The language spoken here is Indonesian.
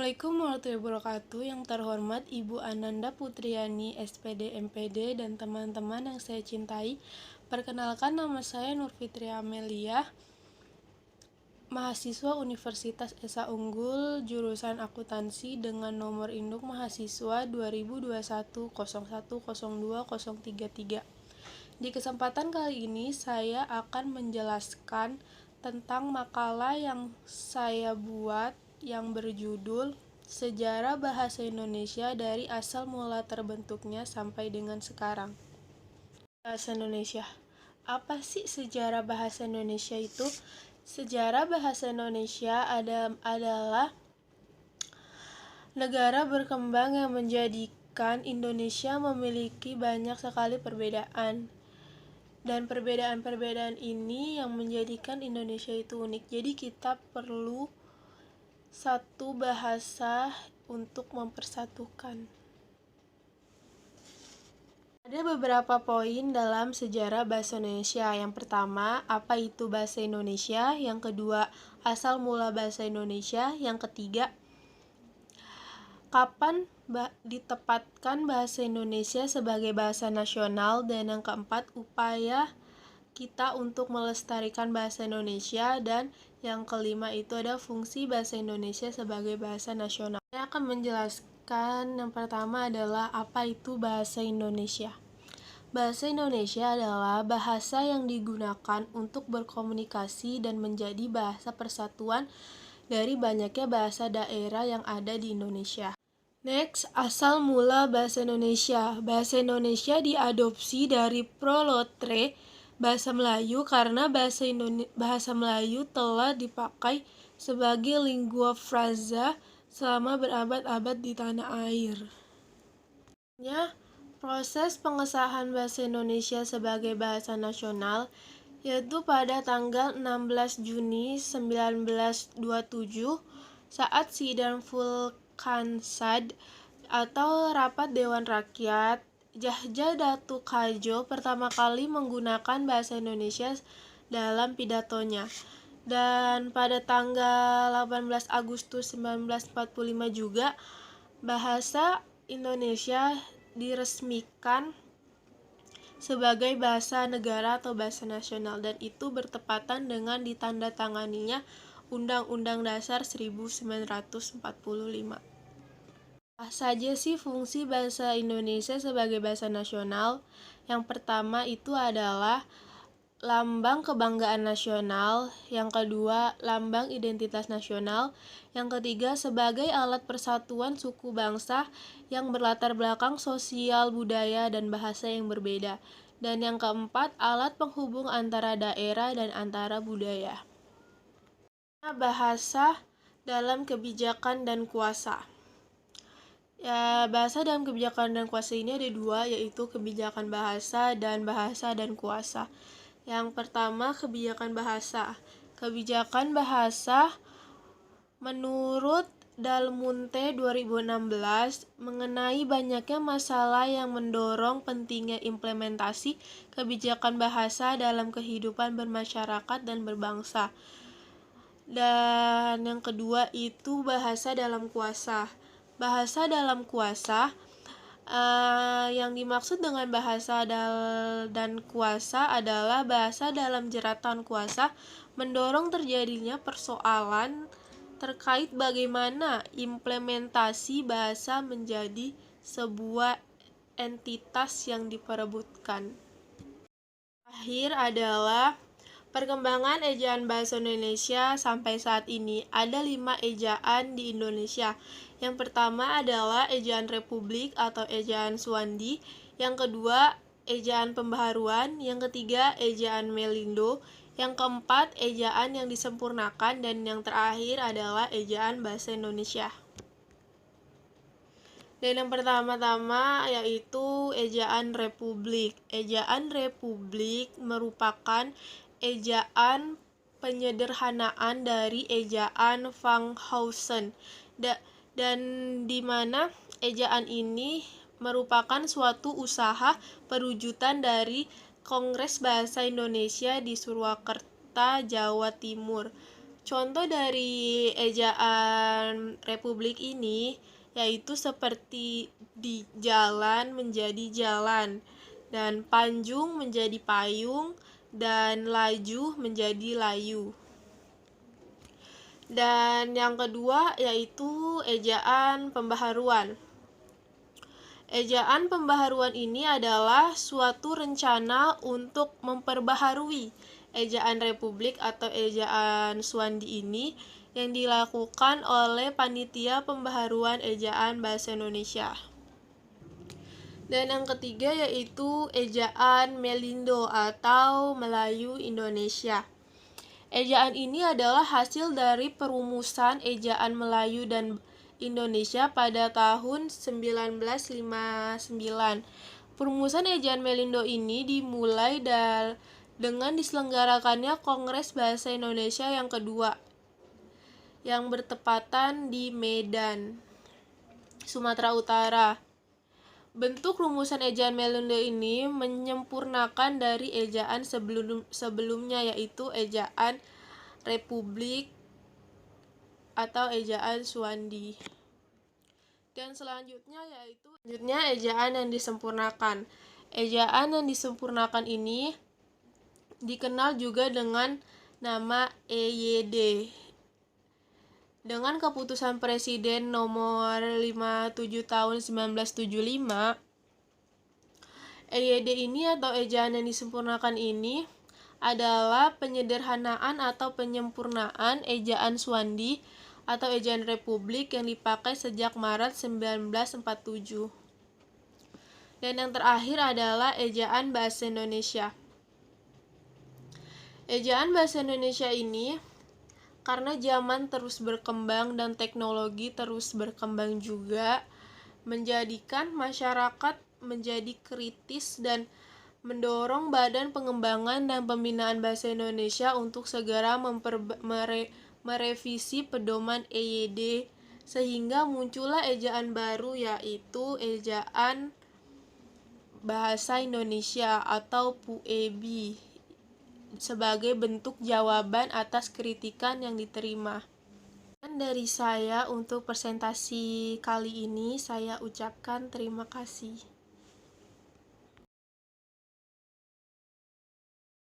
Assalamualaikum warahmatullahi wabarakatuh. Yang terhormat Ibu Ananda Putriani, SPD MPD, dan teman-teman yang saya cintai. Perkenalkan, nama saya Nur Fitri Amelia, mahasiswa Universitas Esa Unggul, jurusan akuntansi dengan nomor induk mahasiswa 2021 0102 033. Di kesempatan kali ini saya akan menjelaskan tentang makalah yang saya buat yang berjudul Sejarah Bahasa Indonesia dari asal mula terbentuknya sampai dengan sekarang. Bahasa Indonesia. Apa sih sejarah bahasa Indonesia itu? Sejarah bahasa Indonesia adalah negara berkembang yang menjadikan Indonesia memiliki banyak sekali perbedaan. Dan perbedaan-perbedaan ini yang menjadikan Indonesia itu unik. Jadi kita perlu satu bahasa untuk mempersatukan. Ada beberapa poin dalam sejarah bahasa Indonesia. Yang pertama, apa itu bahasa Indonesia? Yang kedua, asal mula bahasa Indonesia. Yang ketiga, kapan ditempatkan bahasa Indonesia sebagai bahasa nasional? Dan yang keempat, upaya kita untuk melestarikan bahasa Indonesia. Dan yang kelima itu ada fungsi bahasa Indonesia sebagai bahasa nasional. Saya akan menjelaskan yang pertama adalah apa itu bahasa Indonesia. Bahasa Indonesia adalah bahasa yang digunakan untuk berkomunikasi dan menjadi bahasa persatuan dari banyaknya bahasa daerah yang ada di Indonesia. Next, asal mula bahasa Indonesia. Bahasa Indonesia diadopsi dari Prolotre, bahasa Melayu, karena bahasa Melayu telah dipakai sebagai lingua franca selama berabad-abad di tanah air. Proses pengesahan bahasa Indonesia sebagai bahasa nasional yaitu pada tanggal 16 Juni 1927 saat sidang Vulkansad atau Rapat Dewan Rakyat. Jahja Datu Kajo pertama kali menggunakan bahasa Indonesia dalam pidatonya. Dan pada tanggal 18 Agustus 1945 juga bahasa Indonesia diresmikan sebagai bahasa negara atau bahasa nasional, dan itu bertepatan dengan ditandatanganinya Undang-Undang Dasar 1945. Apa saja sih fungsi bahasa Indonesia sebagai bahasa nasional? Yang pertama itu adalah lambang kebanggaan nasional, yang kedua lambang identitas nasional, yang ketiga sebagai alat persatuan suku bangsa yang berlatar belakang sosial, budaya, dan bahasa yang berbeda, dan yang keempat alat penghubung antara daerah dan antara budaya. Bahasa dalam kebijakan dan kuasa. Bahasa dalam kebijakan dan kuasa ini ada dua, yaitu kebijakan bahasa dan kuasa. Yang pertama, kebijakan bahasa. Kebijakan bahasa menurut Dalmunte 2016 mengenai banyaknya masalah yang mendorong pentingnya implementasi kebijakan bahasa dalam kehidupan bermasyarakat dan berbangsa. Dan yang kedua itu bahasa dalam kuasa. Bahasa dalam kuasa yang dimaksud dengan bahasa dan kuasa adalah bahasa dalam jeratan kuasa mendorong terjadinya persoalan terkait bagaimana implementasi bahasa menjadi sebuah entitas yang diperebutkan. Akhir adalah perkembangan ejaan bahasa Indonesia sampai saat ini. Ada 5 ejaan di Indonesia. Yang pertama adalah ejaan Republik atau ejaan Suwandi. Yang kedua, ejaan pembaharuan. Yang ketiga, ejaan Melindo. Yang keempat, ejaan yang disempurnakan. Dan yang terakhir adalah ejaan bahasa Indonesia. Dan yang pertama-tama yaitu ejaan Republik. Ejaan Republik merupakan ejaan penyederhanaan dari ejaan Fankhausen, dan di mana ejaan ini merupakan suatu usaha perwujudan dari Kongres Bahasa Indonesia di Surakarta, Jawa Timur Contoh dari ejaan Republik ini yaitu seperti di jalan menjadi jalan, dan panjung menjadi payung, dan laju menjadi layu. Dan yang kedua yaitu ejaan pembaharuan. Ejaan pembaharuan ini adalah suatu rencana untuk memperbaharui ejaan Republik atau ejaan Suwandi ini yang dilakukan oleh Panitia Pembaharuan Ejaan Bahasa Indonesia. Dan yang ketiga yaitu ejaan Melindo atau Melayu Indonesia. Ejaan ini adalah hasil dari perumusan ejaan Melayu dan Indonesia pada tahun 1959. Perumusan ejaan Melindo ini dimulai dengan diselenggarakannya Kongres Bahasa Indonesia yang kedua, yang bertepatan di Medan, Sumatera Utara. Bentuk rumusan ejaan Melindo ini menyempurnakan dari ejaan sebelumnya, yaitu ejaan Republik atau ejaan Suwandi. Dan selanjutnya ejaan yang disempurnakan. Ejaan yang disempurnakan ini dikenal juga dengan nama EYD. Dengan keputusan Presiden nomor 57 tahun 1975, EYD ini atau ejaan yang disempurnakan ini adalah penyederhanaan atau penyempurnaan ejaan Suwandi atau ejaan Republik yang dipakai sejak Maret 1947. Dan yang terakhir adalah ejaan Bahasa Indonesia. Ejaan Bahasa Indonesia ini karena zaman terus berkembang dan teknologi terus berkembang juga, menjadikan masyarakat menjadi kritis dan mendorong Badan Pengembangan dan Pembinaan Bahasa Indonesia untuk segera merevisi pedoman EYD, sehingga muncullah ejaan baru yaitu ejaan Bahasa Indonesia atau PUEB sebagai bentuk jawaban atas kritikan yang diterima. Dan dari saya untuk presentasi kali ini saya ucapkan terima kasih.